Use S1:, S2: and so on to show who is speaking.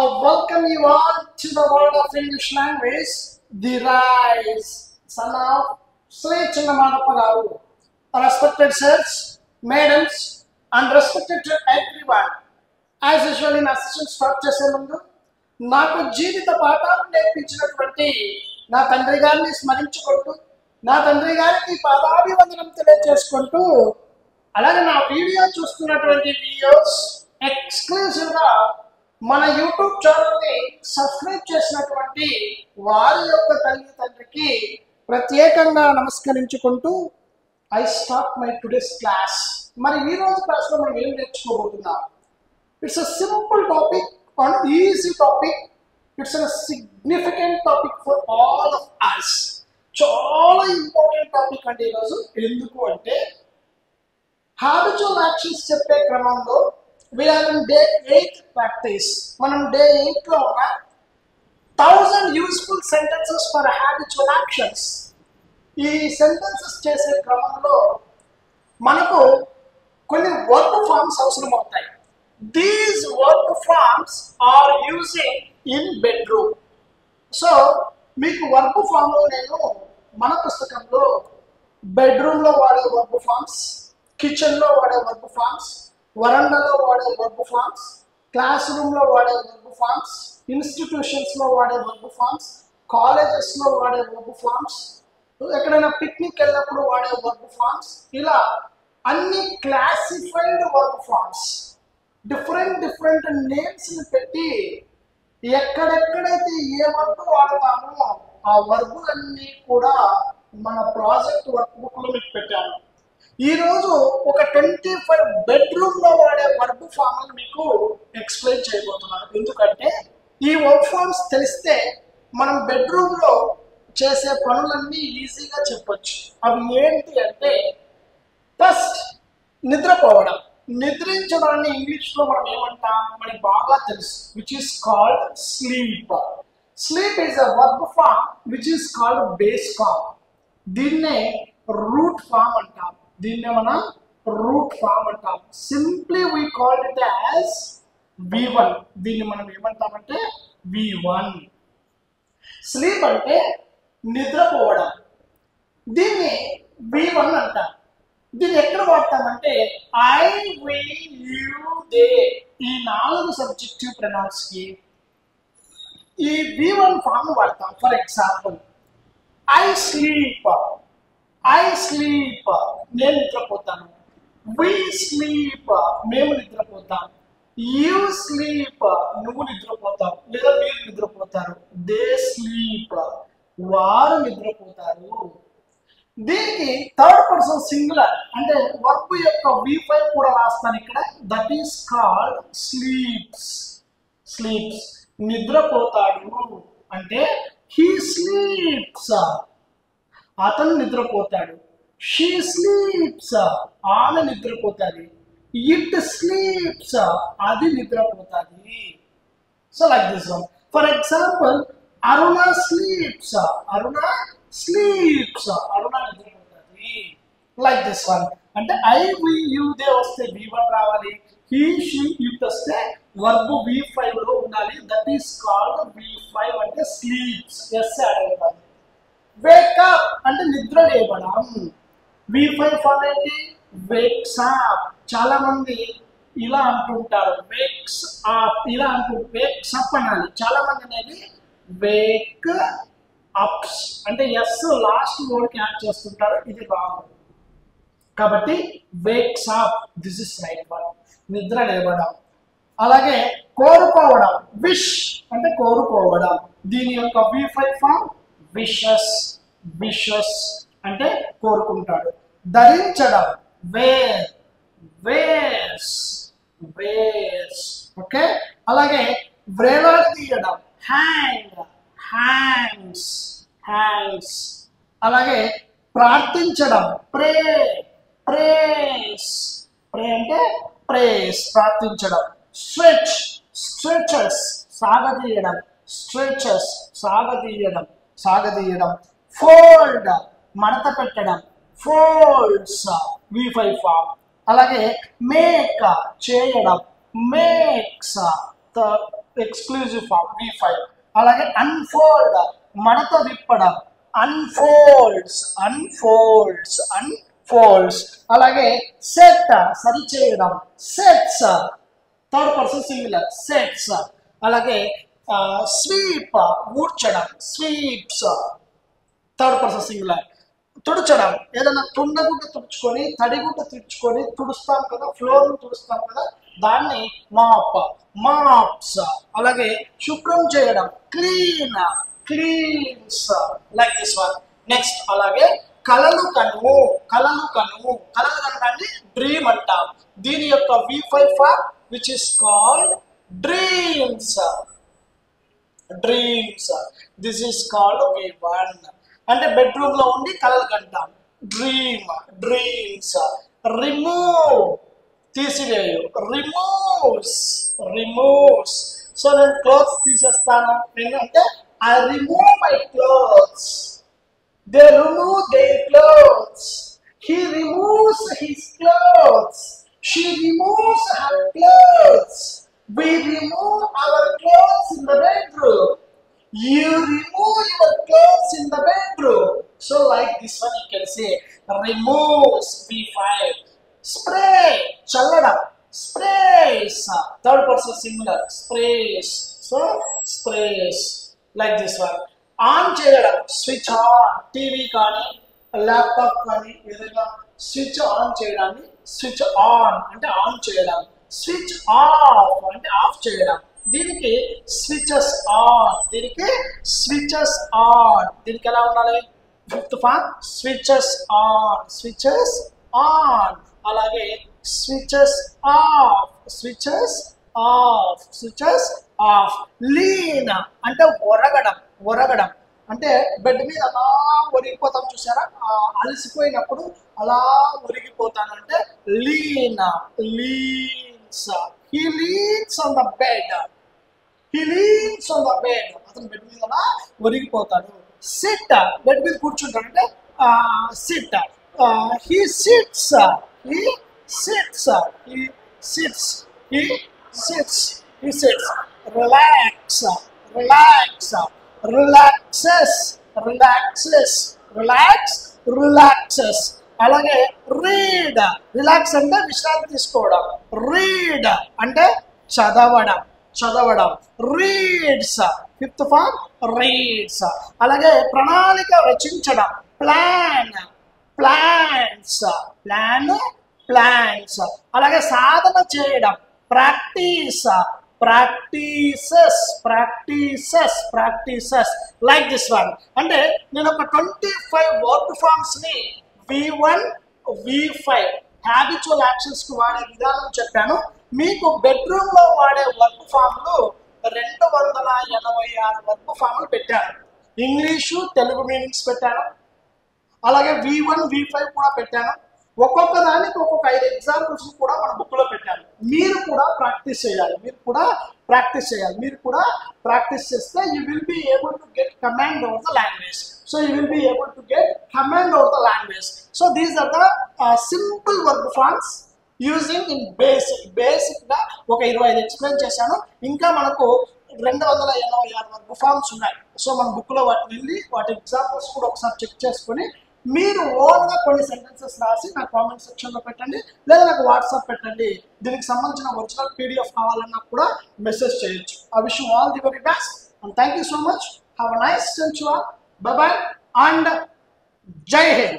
S1: Welcome you all to the world of English language, the rise, son of Sri Chinnamadappa. Respected sirs, madams, and respected to everyone. As usual in assistant start చేసే ముందు నాకు జీవిత పాఠాలు నేర్పించినటువంటి నా తండ్రి గారిని స్మరించుకుంటూ నా తండ్రి గారికి పాదాభివందనం తెలియజేసుకుంటూ అలాగే నా వీడియో చూస్తున్నటువంటి వీడియోస్ ఎక్స్క్లూజివ్ గా మన యూట్యూబ్ ఛానల్ ని సబ్స్క్రైబ్ చేసినటువంటి వారి యొక్క తండ్రికి ప్రత్యేకంగా నమస్కరించుకుంటూ I start my today's class. మరి ఈ రోజు క్లాస్ లో మనం ఏం నేర్చుకోబోతున్నాం? It's a simple topic, an easy topic. It's a significant topic for all of us. చాలా ఇంపార్టెంట్ టాపిక్ అంటే ఈరోజు ఎందుకు అంటే habitual actions చెప్పే క్రమంలో we are in day 8 practice. మనం డే 8 లో ఉన్న 1000 useful sentences for habitual actions. ఈ సెంటెన్సెస్ చేసే క్రమంలో మనకు కొన్ని వర్క్ ఫార్మ్స్ అవసరం అవుతాయి. These verb forms are using in bedroom. So మీకు వర్క్ ఫామ్ నేను మన పుస్తకంలో బెడ్రూమ్ లో వాడే వర్క్ ఫార్మ్స్, కిచెన్ లో వాడే వర్క్ ఫార్మ్స్, వరండాలో వాడే వర్క్ ఫార్మ్స్, క్లాస్ రూమ్ లో వాడే వర్క్ ఫార్మ్స్, ఇన్స్టిట్యూషన్స్ లో వాడే వర్క్ ఫార్మ్స్, కాలేజెస్ లో వాడే వర్క్ ఫార్మ్స్, ఎక్కడైనా పిక్నిక్ వెళ్ళినప్పుడు వాడే వర్క్ ఫార్మ్స్, ఇలా అన్ని classified verb forms different names ని పెట్టి ఎక్కడెక్కడైతే ఏ వర్క్ వాడతామో ఆ వర్గులన్నీ కూడా మన ప్రాజెక్ట్ వర్క్ బుక్ లో మీకు పెట్టాను. ఈ రోజు ఒక 25 బెడ్రూమ్ లో వాడే వర్క్ ఫార్మ్ మీకు ఎక్స్ప్లెయిన్ చేయబోతున్నాను. ఎందుకంటే ఈ వర్క్ ఫార్మ్స్ తెలిస్తే మనం బెడ్రూమ్ లో చేసే పనులన్నీ ఈజీగా చెప్పొచ్చు. అవి ఏంటి అంటే ఫస్ట్ నిద్రపోవడం. నిద్రించడాన్ని ఇంగ్లీష్ లో మనం ఏమంటాం మనకి బాగా తెలుసు, which is called sleep. Sleep is a verb form which is called base form. దీన్నే రూట్ ఫార్మ్ అంటాం. దీన్నే మనం రూట్ ఫార్మ్ అంటాం. Simply we called it as V1. దీన్ని మనం ఏమంటామంటే V1. స్లీప్ అంటే నిద్రపోవడం. దీన్ని V1 అంటాం. దీన్ని ఎక్కడ వాడతామంటే ఐ, వి, యు, దే ఈ 4 సబ్జెక్టివ్ ప్రొనౌన్స్ కి ఈ V1 ఫామ్ వాడతాం. For example I sleep, I sleep నేను నిద్రపోతాను. వి స్లీప్ మేము నిద్రపోతాం. యు స్లీప్ నువ్వు నిద్రపోతావు లేదా మీరు నిద్రపోతారు. దే స్లీప్ వారు నిద్రపోతారు. దీనికి థర్డ్ పర్సన్ సింగులర్ అంటే వర్బ్ యొక్క V5 కూడా రాస్తాను ఇక్కడ. That is called sleeps. Sleeps నిద్రపోతాడు అంటే హీ స్లీప్స్ అతను నిద్రపోతాడు. షీ స్లీప్స్ ఆమె నిద్రపోతాది. ఇట్ స్లీప్స్ అది నిద్రపోతాది. So like this one. For example Aruna sleeps, Aruna sleeps Aruna నిద్రపోతాది. Like this one. అంటే ఐ, వి, యు, దే వస్తే V1 రావాలి. హీ, షీ, ఇట్ వస్తే వర్బ్ V5 లో ఉండాలి. దట్ ఈస్ కాల్డ్ V5 అంటే స్లీప్స్. ఎస్ యాడ్ అవుతాది. వేకప్ అంటే నిద్ర లేవడం. V5 ఫామ్ ఏంటి? Wakes up. చాలా మంది ఇలా అంటుంటారు వేక్స్ అప్, ఇలా అంటూ వేక్స్ అప్ అనాలి. చాలా మంది అనేది వేక్ అప్స్ అంటే ఎస్ లాస్ట్ వర్డ్ కి యాడ్ చేస్తుంటారు. ఇది రాంగ్. కాబట్టి wakes up this is right one. నిద్ర లేవడం. అలాగే కోరుకోవడం. విష్ అంటే కోరుకోవడం. దీని యొక్క V5 ఫామ్ విషెస్. విషెస్ అంటే కోరుకుంటాడు. ధరించడం. Wear, wears, wears. ఓకే. అలాగే వ్రేలాడదీయడం. Hang, hangs, hangs. అలాగే ప్రార్థించడం. ప్రే, ప్రేస్. ప్రే అంటే ప్రేస్ ప్రార్థించడం. స్ట్రెచ్, స్ట్రెచెస్ సాగదీయడం. స్ట్రెచెస్ సాగదీయడం, సాగదీయడం. ఫోల్డ్ మడత పెట్టడం. Folds V5 form. అలాగే మేక్ చేయడం. Makes exclusive form V5. అలాగే అన్ఫోల్డ్ మడత విప్పడం, అన్ఫోల్డ్స్. అలాగే సెట్ సరిచేయడం, sets third person singular, sets. అలాగే స్వీప్ ఊడ్చడం, స్వీప్స్ థర్డ్ పర్సన్ సింగులర్. తుడచడం, ఏదైనా తుండగుడ్డ తుడుచుకొని తడిగుడ్డ తుడుచుకొని తుడుస్తాం కదా, ఫ్లోర్ తుడుస్తాం కదా, దాన్ని మాప్స్. అలాగే శుభ్రం చేయడం, cleans, like this one. Next అలాగే కలలు కనడాన్ని డ్రీమ్ అంటాం. దీని యొక్క V5 form which is called dreams. This is called V1. అంటే బెడ్రూమ్ లో ఉండి కలలు కంటాం, డ్రీమ్స్. రిమూవ్ తీసివేయు, రిమూవ్స్. సో నేను క్లోత్స్ తీసేస్తాను అంటే I remove my clothes. They remove their clothes. He removes his clothes. She removes her clothes. We remove our clothes in the bedroom. You remove your clothes in the bedroom. So like this one you can say removes, V5. Spray, challadam, sprays, third person singular, sprays. So sprays, like this one. On చేయడం, switch on, TV కానీ laptop కానీ ఏదైనా switch on చేయడాన్ని switch on అంటే on చేయడం, switch off అంటే off చేయడం. దీనికి స్విచెస్ ఆన్, దీనికి ఎలా ఉండాలి? Fifth form switches on. అలాగే స్విచెస్ ఆఫ్. లీన్ అంటే ఒరగడం అంటే బెడ్ మీద అలా ఒరిగిపోతాం చూసారా, అలసిపోయినప్పుడు అలా ఒరిగిపోతాను అంటే leans. He leans on the bed. అతను బెడ్ మీద అలా ఒరిగిపోతాడు. సిట్ బెడ్ మీద కూర్చుంటాడు అంటే సిట్. He sits. Relaxes. అలాగే రీడ్, రిలాక్స్ అంటే విశ్రాంతి తీసుకోవడం, రీడ్ అంటే చదవడం. Reads, fifth form reads. అలాగే ప్రణాళిక రచించడం, ప్లాన్స్. అలాగే సాధన చేయడం, ప్రాక్టీసెస్, లైక్ దిస్ వన్. అంటే నేను ఒక 25 వర్బ్ ఫార్మ్స్ ని V1, V5 హ్యాబిచువల్ యాక్షన్స్ కు వాడే విధానం చెప్పాను. మీకు బెడ్రూమ్ లో వాడే వర్బ్ ఫామ్లు 286 వర్బ్ ఫామ్లు పెట్టాను. ఇంగ్లీషు తెలుగు మీనింగ్స్ పెట్టాను. అలాగే V1, V5 కూడా పెట్టాను. ఒక్కొక్క దానికి ఒక్కొక్క 5 ఎగ్జాంపుల్స్ కూడా మన బుక్ లో పెట్టాను. మీరు కూడా ప్రాక్టీస్ చేయాలి. మీరు కూడా ప్రాక్టీస్ చేస్తే you will be able to get command over the language. So these are the simple verb forms using in basic గా ఒక 25 ఎక్స్ప్లెయిన్ చేశాను. ఇంకా మనకు 286 వర్బ్ ఫార్మ్స్ ఉన్నాయి. సో మన బుక్ లో వాటి ఎగ్జాంపుల్స్ కూడా ఒకసారి చెక్ చేసుకుని మీరు ఓన్గా కొన్ని సెంటెన్సెస్ రాసి నా కామెంట్ సెక్షన్లో పెట్టండి, లేదా నాకు వాట్సాప్ పెట్టండి. దీనికి సంబంధించిన ఒరిజినల్ PDF కావాలన్నా కూడా మెసేజ్ చేయొచ్చు. I wish you all the very best and thank you so much. Have a nice day to all. By by and జై హింద్.